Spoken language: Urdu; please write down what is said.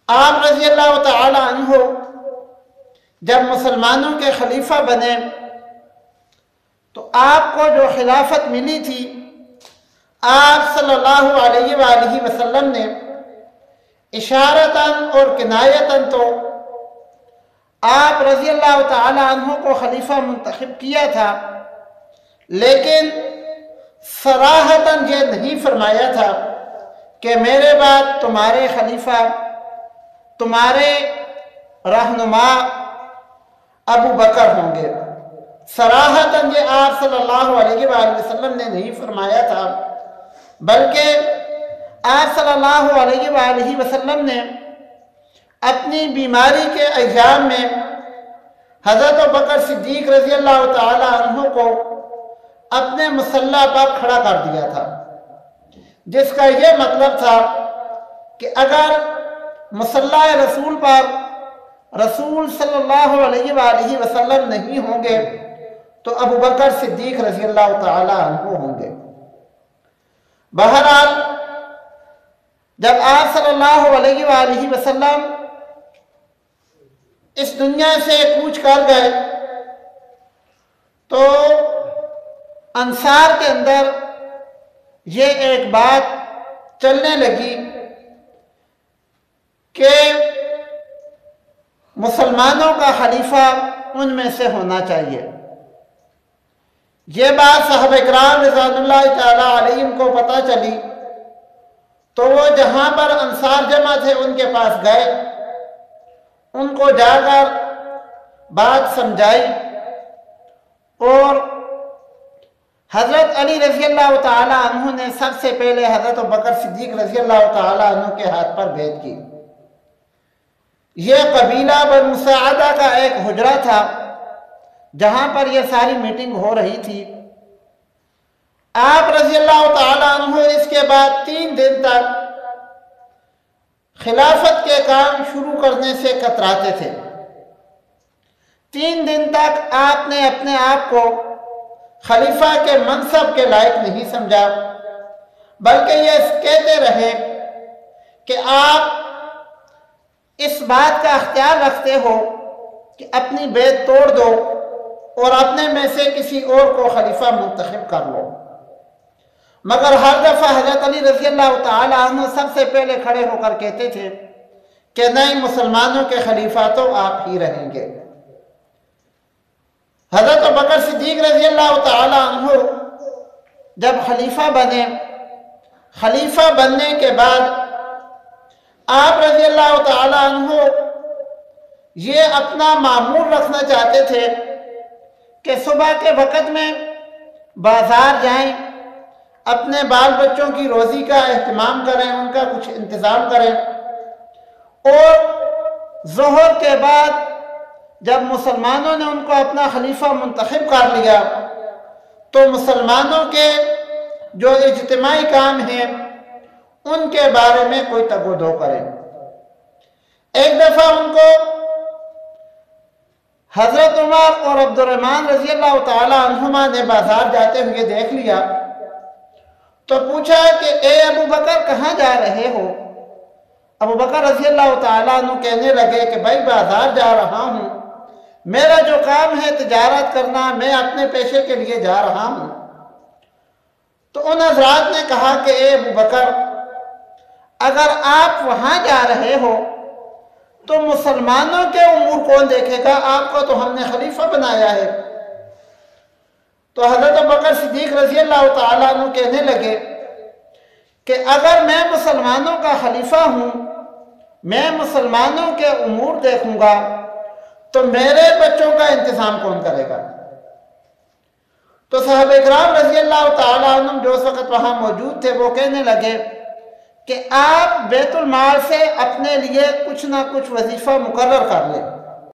آپ رضی اللہ تعالی عنہ جب مسلمانوں کے خلیفہ بنے تو آپ کو جو خلافت ملی تھی، آپ صلی اللہ علیہ وآلہ وسلم نے اشارتاً اور کنایتاً تو آپ رضی اللہ تعالی عنہ کو خلیفہ منتخب کیا تھا، لیکن صراحتاً یہ نہیں فرمایا تھا کہ میرے بعد تمہارے خلیفہ، تمہارے رہنما ابو بکر ہوں گے۔ صراحتاً یہ آپ صلی اللہ علیہ وآلہ وسلم نے نہیں فرمایا تھا، بلکہ آپ صلی اللہ علیہ وآلہ وسلم نے اپنی بیماری کے ایام میں حضرت ابوبکر صدیق رضی اللہ تعالی عنہ کو اپنے مصلی پر کھڑا کر دیا تھا، جس کا یہ مطلب تھا کہ اگر مصلی رسول پر رسول صلی اللہ علیہ وآلہ وسلم نہیں ہوں گے تو ابوبکر صدیق رضی اللہ تعالی عنہ ہوں گے۔ بہرحال جب آپ صلی اللہ علیہ وآلہ وسلم اس دنیا سے کوچ کر گئے تو انصار کے اندر یہ ایک بات چلنے لگی کہ مسلمانوں کا خلیفہ ان میں سے ہونا چاہیے۔ یہ بات صحابہ کرام رضوان اللہ تعالیٰ علیہم کو پتہ چلی تو وہ جہاں پر انصار جمع تھے ان کے پاس گئے، ان کو جا کر بات سمجھائی اور حضرت علی رضی اللہ تعالی عنہ نے سب سے پہلے حضرت ابوبکر صدیق رضی اللہ تعالی عنہ کے ہاتھ پر بیعت کی۔ یہ قبیلہ بنو ساعدہ کا ایک حجرہ تھا جہاں پر یہ ساری میٹنگ ہو رہی تھی۔ آپ رضی اللہ تعالی عنہ اس کے بعد 3 دن تک خلافت کے کام شروع کرنے سے کتراتے تھے۔ 3 دن تک آپ نے اپنے آپ کو خلیفہ کے منصب کے لائق نہیں سمجھا، بلکہ یہ کہتے رہے کہ آپ اس بات کا اختیار رکھتے ہو کہ اپنی بیعت توڑ دو اور اپنے میں سے کسی اور کو خلیفہ منتخب کر لو، مگر ہر دفعہ حضرت علی رضی اللہ تعالی عنہ سب سے پہلے کھڑے ہو کر کہتے تھے کہ نہیں، مسلمانوں کے خلیفہ تو آپ ہی رہیں گے۔ حضرت ابوبکر صدیق رضی اللہ تعالی عنہ جب خلیفہ بنے، خلیفہ بننے کے بعد آپ رضی اللہ تعالی عنہ یہ اپنا معمول رکھنا چاہتے تھے کہ صبح کے وقت میں بازار جائیں، اپنے بال بچوں کی روزی کا اہتمام کریں، ان کا کچھ انتظام کریں، اور ظہر کے بعد جب مسلمانوں نے ان کو اپنا خلیفہ منتخب کر لیا تو مسلمانوں کے جو اجتماعی کام ہیں ان کے بارے میں کوئی تگ و دو کریں۔ ایک دفعہ ان کو حضرت عمر اور عبد الرحمن رضی اللہ تعالی عنہما نے بازار جاتے ہوئے دیکھ لیا تو پوچھا کہ اے ابو بکر کہاں جا رہے ہو؟ ابو بکر رضی اللہ تعالیٰ عنہ کہنے لگے کہ بھائی بازار جا رہا ہوں، میرا جو کام ہے تجارت کرنا، میں اپنے پیشے کے لیے جا رہا ہوں۔ تو ان حضرات نے کہا کہ اے ابو بکر، اگر آپ وہاں جا رہے ہو تو مسلمانوں کے امور کون دیکھے گا؟ آپ کو تو ہم نے خلیفہ بنایا ہے۔ تو حضرت ابوبکر صدیق رضی اللہ تعالیٰ عنہ کہنے لگے کہ اگر میں مسلمانوں کا خلیفہ ہوں، میں مسلمانوں کے امور دیکھوں گا تو میرے بچوں کا انتظام کون کرے گا؟ تو صحابہ کرام رضی اللہ تعالیٰ عنہ جو اس وقت وہاں موجود تھے وہ کہنے لگے کہ آپ بیت المال سے اپنے لیے کچھ نہ کچھ وظیفہ مقرر کر لیں۔